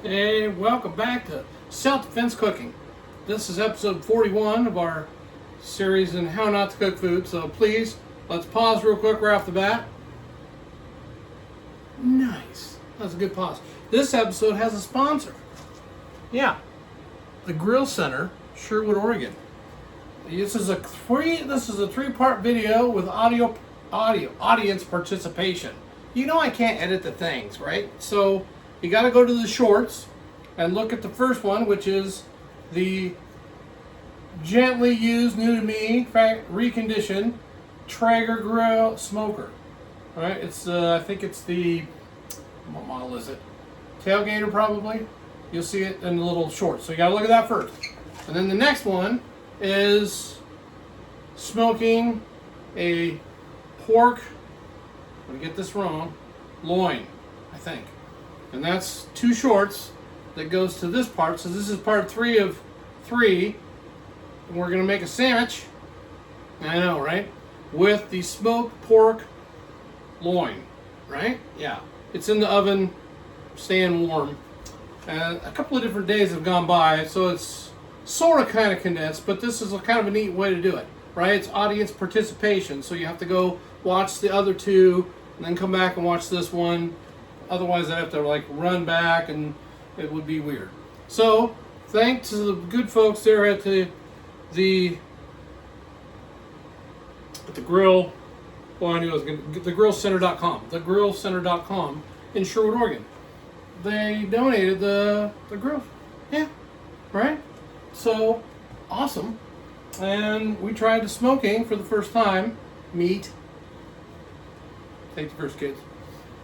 Hey, welcome back to Self-Defense Cooking. This is episode 41 of our series in how not to cook food. So please, let's pause real quick right off the bat. Nice. That's a good pause. This episode has a sponsor. Yeah, the Grill Center, Sherwood, Oregon. This is a three-part video with audience participation. You know I can't edit the things, right? So you got to go to the shorts and look at the first one, which is the gently used, new to me, reconditioned Traeger grill smoker. All right, it's I think it's the, what model is it? Tailgater probably. You'll see it in the little shorts. So you got to look at that first. And then the next one is smoking a pork, I'm going to get this wrong, loin, I think. And that's two shorts that goes to this part. So this is part 3 of 3. And we're going to make a sandwich. I know, right? With the smoked pork loin, right? Yeah. It's in the oven, staying warm. A couple of different days have gone by, so it's sort of kind of condensed, but this is a kind of a neat way to do it, right? It's audience participation, so you have to go watch the other two and then come back and watch this one. Otherwise I'd have to like run back and it would be weird. So thanks to the good folks there at the grill, well, I knew I was going to get thegrillcenter.com in Sherwood, Oregon. They donated the grill. Yeah, right? So awesome. And we tried the smoking for the first time. Meat. Take the first, kids.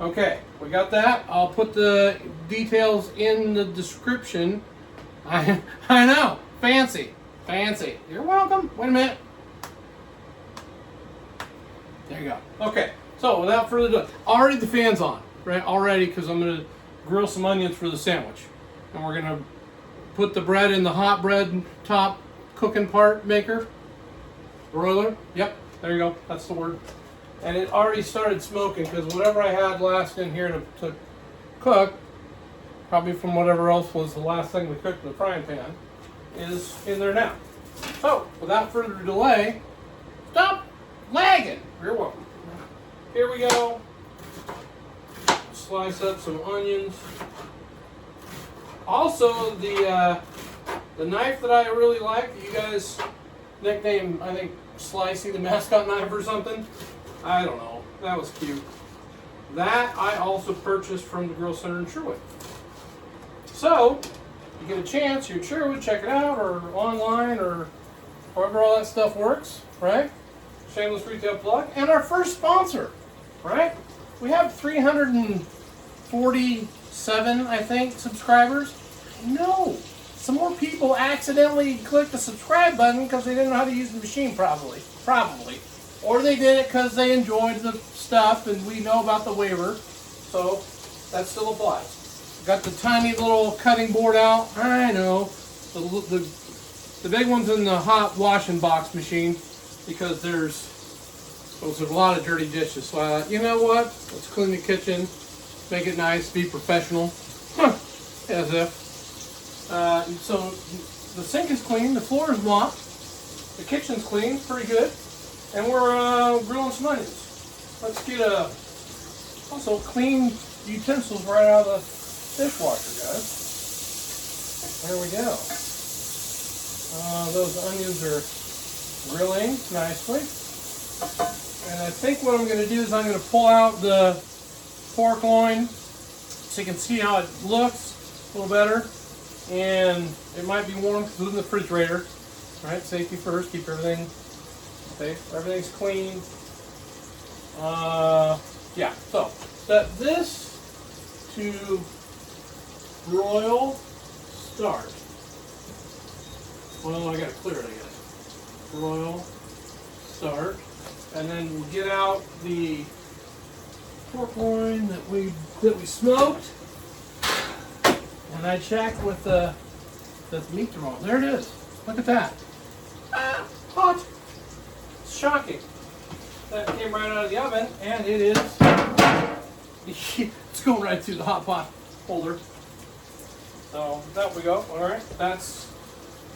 Okay, we got that. I'll put the details in the description. I know. Fancy. You're welcome. Wait a minute. There you go. Okay, so without further ado, already the fan's on, right? Already, because I'm going to grill some onions for the sandwich. And we're going to put the bread in the hot bread top cooking part maker. Broiler. Yep, there you go. That's the word. And it already started smoking because whatever I had last in here to cook, probably from whatever else was the last thing we cooked in the frying pan, is in there now. So, without further delay, stop lagging. You're welcome. Here we go. Slice up some onions. Also, the knife that I really like, that you guys nicknamed, I think, Slicey, the mascot knife or something. I don't know. That was cute. That I also purchased from the Grill Center in Sherwood. So, you get a chance, you're in Sherwood, check it out, or online, or however all that stuff works, right? Shameless retail plug. And our first sponsor, right? We have 347, I think, subscribers. No. Some more people accidentally clicked the subscribe button because they didn't know how to use the machine probably. Or they did it because they enjoyed the stuff and we know about the waiver. So that still applies. Got the tiny little cutting board out. I know. The big one's in the hot washing box machine because there's a lot of dirty dishes. So I thought, you know what? Let's clean the kitchen, make it nice, be professional. As if. So the sink is clean, the floor is mopped, the kitchen's clean, pretty good. And we're grilling some onions. Let's get also clean utensils right out of the dishwasher, guys. There we go. Those onions are grilling nicely. And I think what I'm going to do is I'm going to pull out the pork loin so you can see how it looks a little better. And it might be warm because it's in the refrigerator. All right, safety first, keep everything. Okay, everything's clean. Yeah, so this to broil start. Well, I gotta clear it, I guess. Broil start, and then we'll get out the pork loin that we smoked, and I checked with the meat thermometer. There it is. Look at that. Hot. Shocking. That came right out of the oven, and it is, it's going right through the hot pot holder. So that we go. All right, that's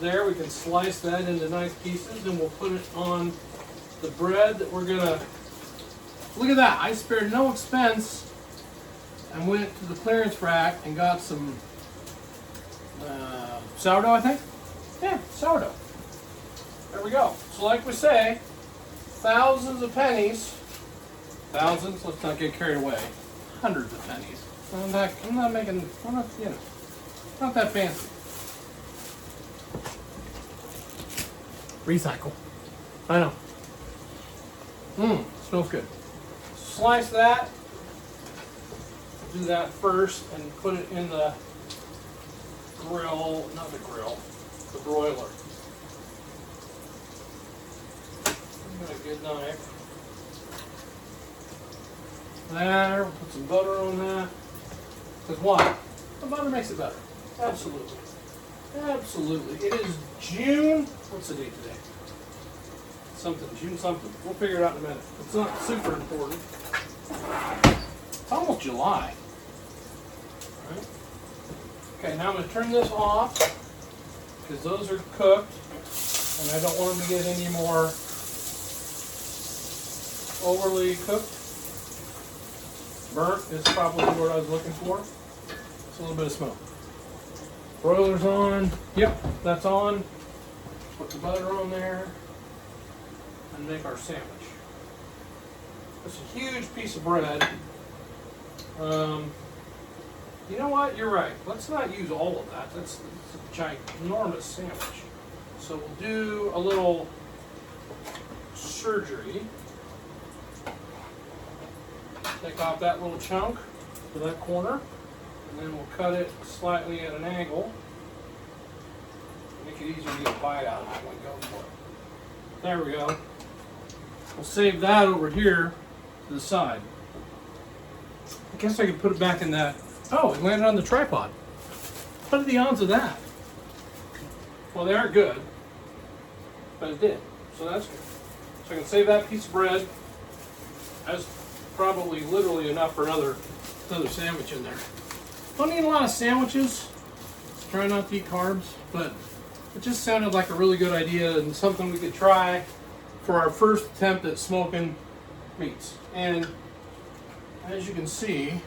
there. We can slice that into nice pieces, and we'll put it on the bread that we're gonna. Look at that! I spared no expense and went to the clearance rack and got some sourdough. I think. Yeah, sourdough. There we go. So like we say, thousands of pennies. Thousands. Let's not get carried away. Hundreds of pennies. I'm not making. I'm not, you know, not that fancy. Recycle. I know. Smells good. Slice that. Do that first and put it in the grill, not the grill, the broiler. Got a good knife. There, put some butter on that. Because why? The butter makes it better. Absolutely. Absolutely. It is June. What's the date today? Something. June something. We'll figure it out in a minute. It's not super important. It's almost July. All right. Okay, now I'm going to turn this off because those are cooked and I don't want them to get any more overly cooked. Burnt is probably the word I was looking for. It's a little bit of smoke. Broiler's on. Yep, that's on. Put the butter on there and make our sandwich. It's a huge piece of bread. You know what? You're right. Let's not use all of that. That's a ginormous sandwich. So we'll do a little surgery. Take off that little chunk to that corner, and then we'll cut it slightly at an angle. Make it easier to get a bite out of it when we go for it. There we go. We'll save that over here to the side. I guess I could put it back in that. Oh, it landed on the tripod. What are the odds of that? Well, they aren't good, but it did, so that's good. So I can save that piece of bread. That's probably literally enough for another sandwich in there. Don't eat a lot of sandwiches. Let's try not to eat carbs, but it just sounded like a really good idea and something we could try for our first attempt at smoking meats. And as you can see,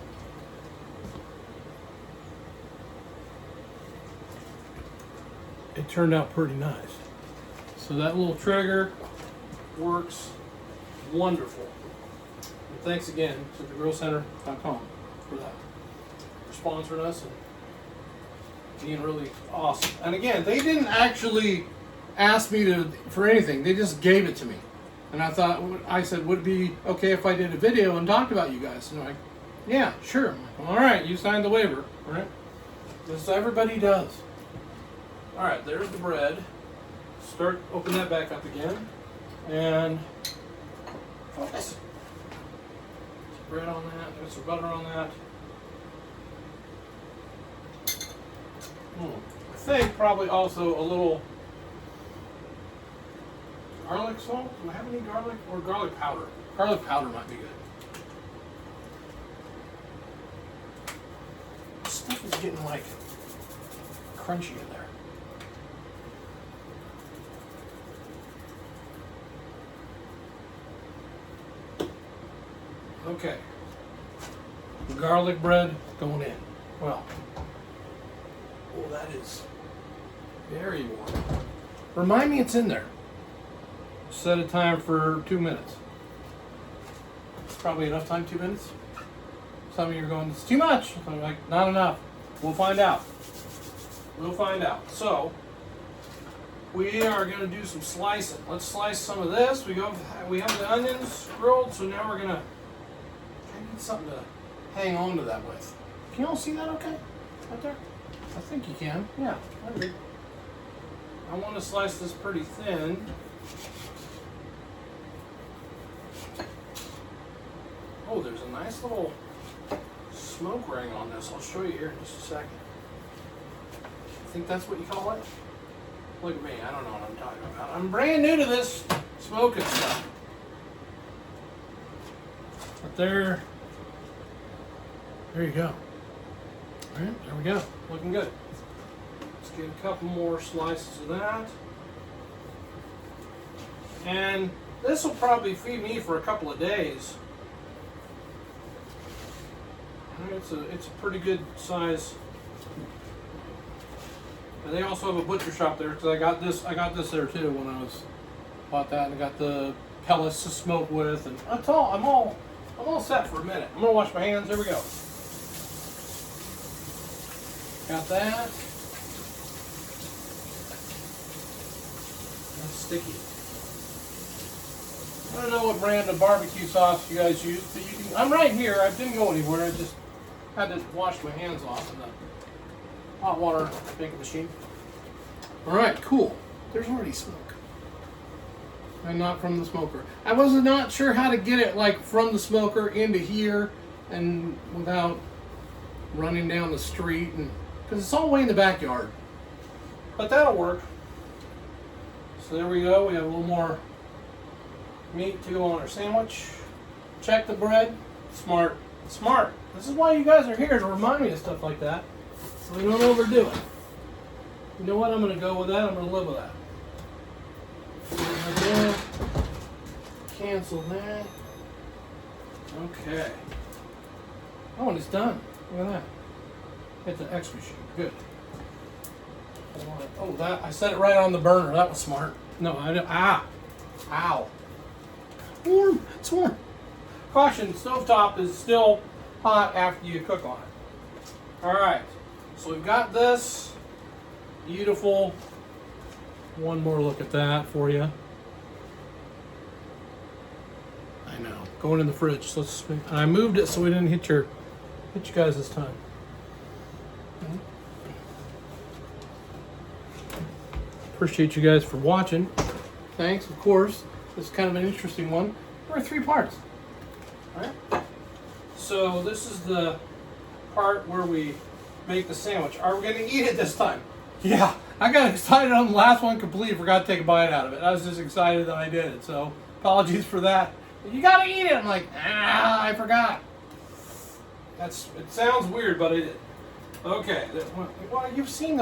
it turned out pretty nice. So that little trigger works wonderful. And thanks again to thegrillcenter.com for that. For sponsoring us and being really awesome. And again, they didn't actually ask me for anything. They just gave it to me. And I said, would it be okay if I did a video and talked about you guys? And they're like, yeah, sure. I'm like, all right, you signed the waiver, right? This everybody does. All right, there's the bread. Open that back up again. And focus. Some bread on that, there's some butter on that. I think probably also a little garlic salt. Do I have any garlic? Or garlic powder? Garlic powder might be good. This stuff is getting like crunchy in there. Okay. The garlic bread going in. Well. Oh, that is very warm. Remind me it's in there. Set a time for 2 minutes. Probably enough time, 2 minutes. Some of you are going, it's too much. I'm like, not enough. We'll find out. We'll find out. So, we are going to do some slicing. Let's slice some of this. We have the onions grilled, so now we're going to, I need something to hang on to that with. Can you all see that okay? Right there? I think you can. Yeah, I agree. I want to slice this pretty thin. Oh, there's a nice little smoke ring on this. I'll show you here in just a second. I think that's what you call it. Look at me, I don't know what I'm talking about. I'm brand new to this smoking stuff. But there you go. All right, there we go. Looking good. Let's get a couple more slices of that. And this will probably feed me for a couple of days. It's a pretty good size. And they also have a butcher shop there because I got this there too when I bought that, and I got the pellets to smoke with, and that's all. I'm all set for a minute. I'm gonna wash my hands. Here we go. Got that. That's sticky. I don't know what brand of barbecue sauce you guys use, but you can. I'm right here. I didn't go anywhere. I just had to wash my hands off in the hot water making machine. All right, cool. There's already smoke, and not from the smoker. I was not sure how to get it like from the smoker into here, and without running down the street, and because it's all the way in the backyard. But that'll work. So there we go. We have a little more meat to go on our sandwich. Check the bread. Smart. Smart. This is why you guys are here, to remind me of stuff like that, so we don't overdo it. You know what? I'm going to go with that. I'm going to live with that. Like that. Cancel that. Okay. Oh, and it's done. Look at that. Hit the X machine. Good. Oh, that I set it right on the burner. That was smart. No, I didn't. Ah. Ow. Warm. It's warm. Caution, stovetop is still hot after you cook on it. Alright, so we've got this. Beautiful. One more look at that for you. I know. Going in the fridge. So let's. I moved it so we didn't hit you guys this time. Appreciate you guys for watching. Thanks, of course. This is kind of an interesting one. There are 3 parts. Alright. So this is the part where we make the sandwich. Are we going to eat it this time? Yeah. I got excited on the last one, completely forgot to take a bite out of it. I was just excited that I did it. So apologies for that. You got to eat it. I'm like, I forgot. It sounds weird, but I did. Okay. Well, you've seen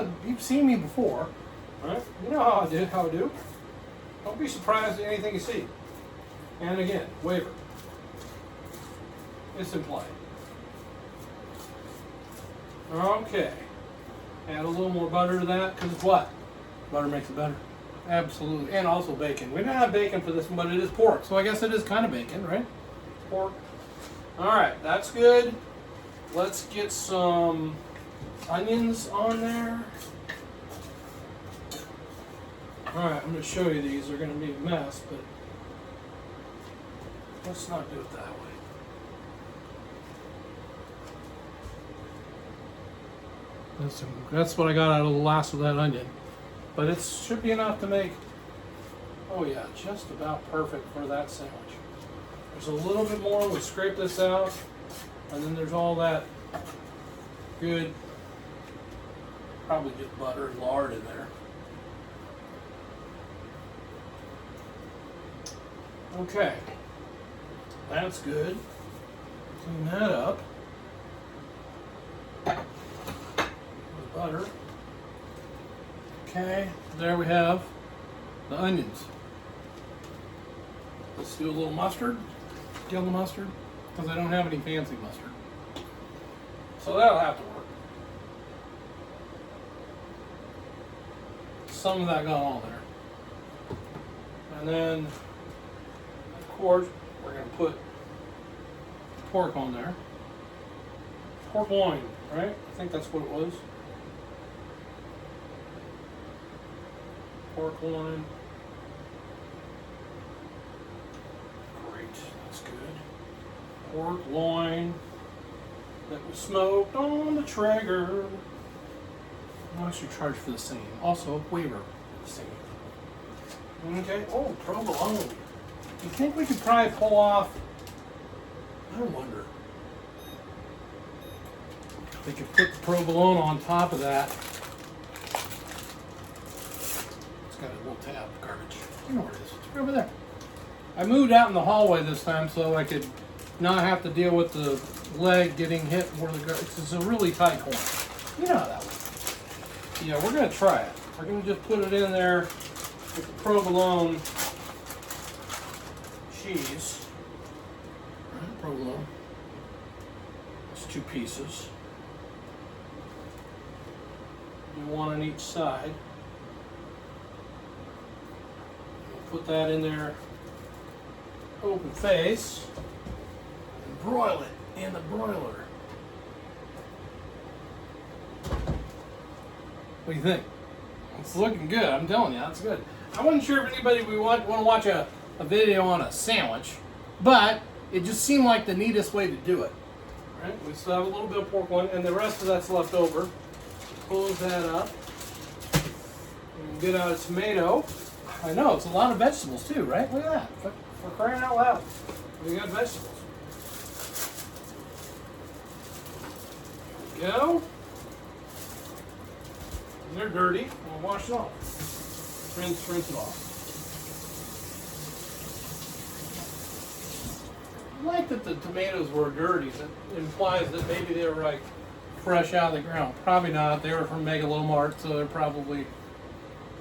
me before. Right? You know how I do. Don't be surprised at anything you see. And again, waver. It's implied. Okay. Add a little more butter to that, because what? Butter makes it better. Absolutely. And also bacon. We don't have bacon for this one, but it is pork. So I guess it is kind of bacon, right? Pork. Alright, that's good. Let's get some onions on there. Alright, I'm going to show you these. They're going to be a mess, but let's not do it that way. That's what I got out of the last of that onion. But it should be enough to make, oh yeah, just about perfect for that sandwich. There's a little bit more. We scrape this out, and then there's all that good, probably get butter and lard in there. Okay, that's good. Clean that up. With butter. Okay, there we have the onions. Let's do a little mustard, yellow mustard, because I don't have any fancy mustard. So that'll have to work. Some of that got on there. And then, of course, we're going to put pork on there. Pork loin, right? I think that's what it was. Pork loin. Great, that's good. Pork loin that was smoked on the Traeger. I'll actually charge for the same. Also, waiver for the same. Okay. Oh, provolone. You think we could probably pull off? I wonder. We could put the provolone on top of that. It's got a little tab of garbage. You know where it is. It's right over there. I moved out in the hallway this time so I could not have to deal with the leg getting hit where the it's a really tight corner. You know how that works. Yeah, we're going to try it. We're going to just put it in there with the provolone cheese. Right, provolone. It's 2 pieces. One on each side. We'll put that in there, open face, and broil it in the broiler. What do you think? It's looking good. I'm telling you, that's good. I wasn't sure if anybody would want to watch a video on a sandwich, but it just seemed like the neatest way to do it. All right, we still have a little bit of pork one, and the rest of that's left over. Close that up. And get out a tomato. I know, it's a lot of vegetables too, right? Look at that. For crying out loud. We got vegetables. There we go. And they're dirty. We'll wash it off. Rinse it off. I like that the tomatoes were dirty. That implies that maybe they were like fresh out of the ground. Probably not. They were from Megalomart, so they're probably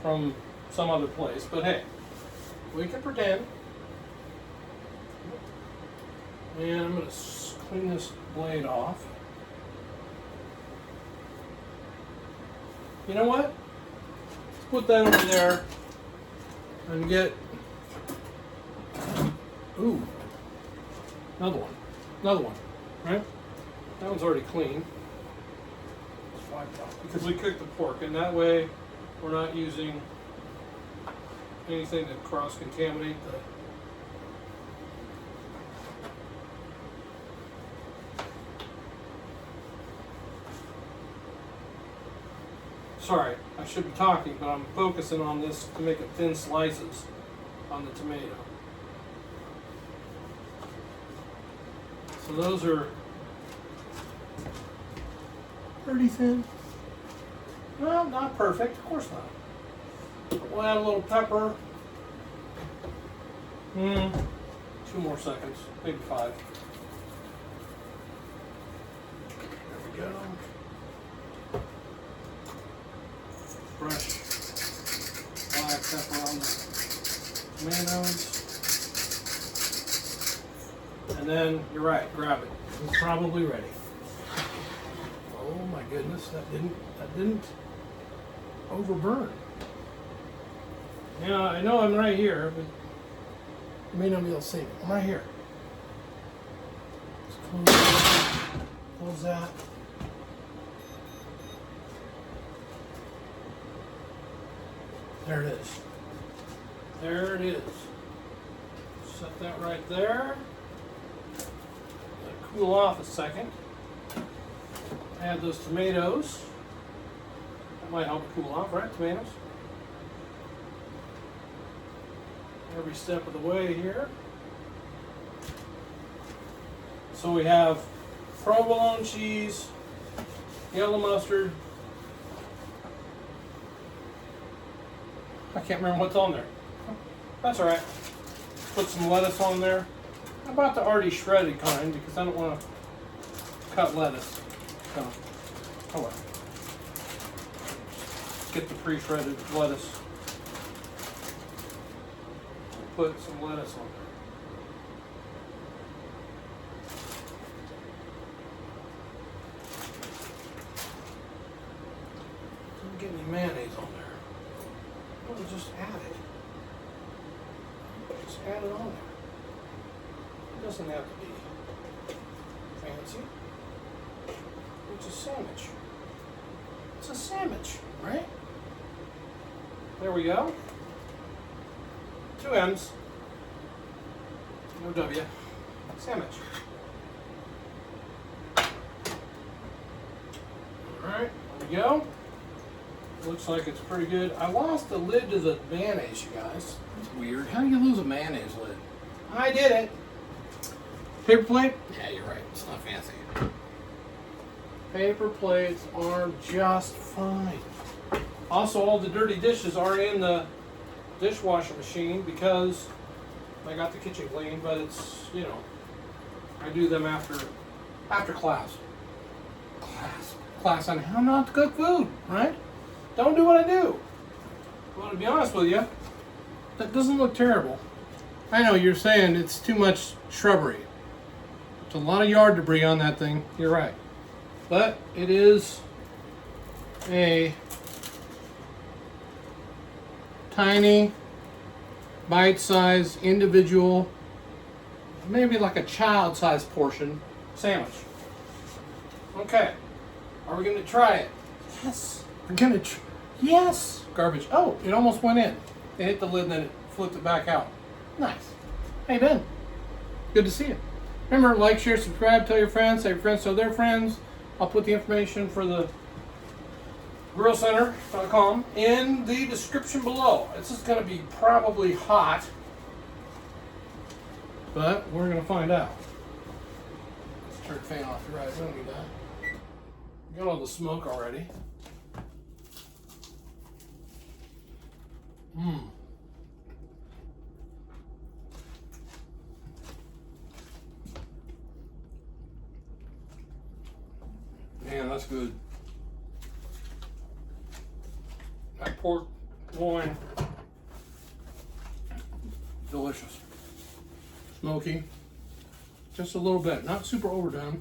from some other place. But hey, we can pretend. And I'm going to clean this blade off. You know what? Let's put that over there and get, ooh, another one, right? That one's already clean. Let's wipe it off because we cooked the pork, and that way we're not using anything that cross-contaminate the sorry, I should be talking, but I'm focusing on this to make it thin slices on the tomato. So those are pretty thin. Well, not perfect, of course not. We'll add a little pepper. 2 more seconds, maybe 5. There we go. Fresh black pepper on the tomatoes. And then, you're right, grab it. It's probably ready. Oh my goodness, that didn't overburn. Yeah, I know I'm right here, but you may not be able to see me. I'm right here. Let's close that. There it is. There it is. Set that right there. Let it cool off a second. Add those tomatoes. That might help it cool off, right? Tomatoes. Every step of the way here. So we have provolone cheese, yellow mustard. I can't remember what's on there. That's all right. Put some lettuce on there. How about the already shredded kind, because I don't want to cut lettuce. So, oh well. Get the pre-shredded lettuce. Put some lettuce on there. Didn't get any mayonnaise on there. We'll just add it. Just add it on there. It doesn't have to be fancy. It's a sandwich. It's a sandwich, right? There we go. 2 M's. No W. Sandwich. Alright, there we go. Looks like it's pretty good. I lost the lid to the mayonnaise, you guys. That's weird. How do you lose a mayonnaise lid? I did it. Paper plate? Yeah, you're right. It's not fancy. Paper plates are just fine. Also, all the dirty dishes are in the dishwasher machine because I got the kitchen clean, but it's, you know, I do them after after class. Class on how not to cook food, right? Don't do what I do. Well, to be honest with you, that doesn't look terrible. I know you're saying it's too much shrubbery. It's a lot of yard debris on that thing. You're right. But it is a tiny, bite-sized, individual, maybe like a child-sized portion sandwich. Okay. Are we going to try it? Yes. We're going to yes. Garbage. Oh, it almost went in. It hit the lid and then it flipped it back out. Nice. Hey, Ben. Good to see you. Remember, like, share, subscribe, tell your friends, tell your friends, tell their friends. I'll put the information for the grillcenter.com in the description below. This is going to be probably hot, but we're going to find out. Let's turn the fan off. You're right. We don't need that. Got all the smoke already. Man, that's good. That pork loin, delicious. Smoky, just a little bit, not super overdone.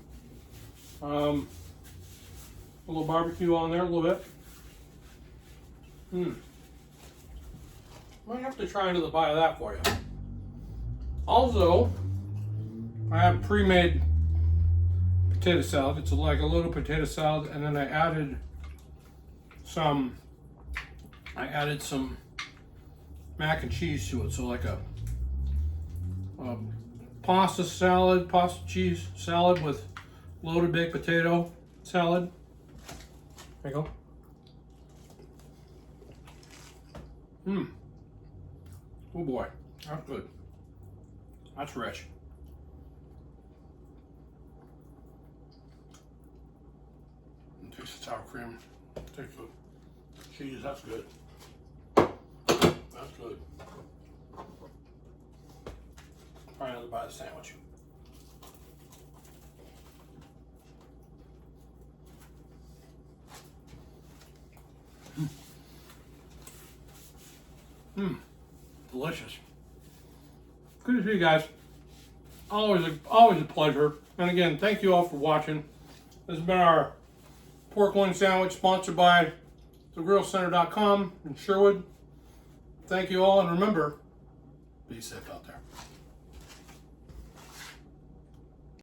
A little barbecue on there, a little bit. Might have to try another bite of that for you. Also, I have pre-made potato salad. It's like a little potato salad, and then I added some mac and cheese to it. So like a pasta salad, pasta cheese salad with loaded baked potato salad. There you go. Oh boy, that's good. That's rich. Taste the sour cream. Taste the cheese. That's good. That's good. Try another bite of the sandwich. Delicious. Good to see you guys. Always a pleasure. And again, thank you all for watching. This has been our pork loin sandwich sponsored by thegrillcenter.com in Sherwood. Thank you all, and remember, be safe out there.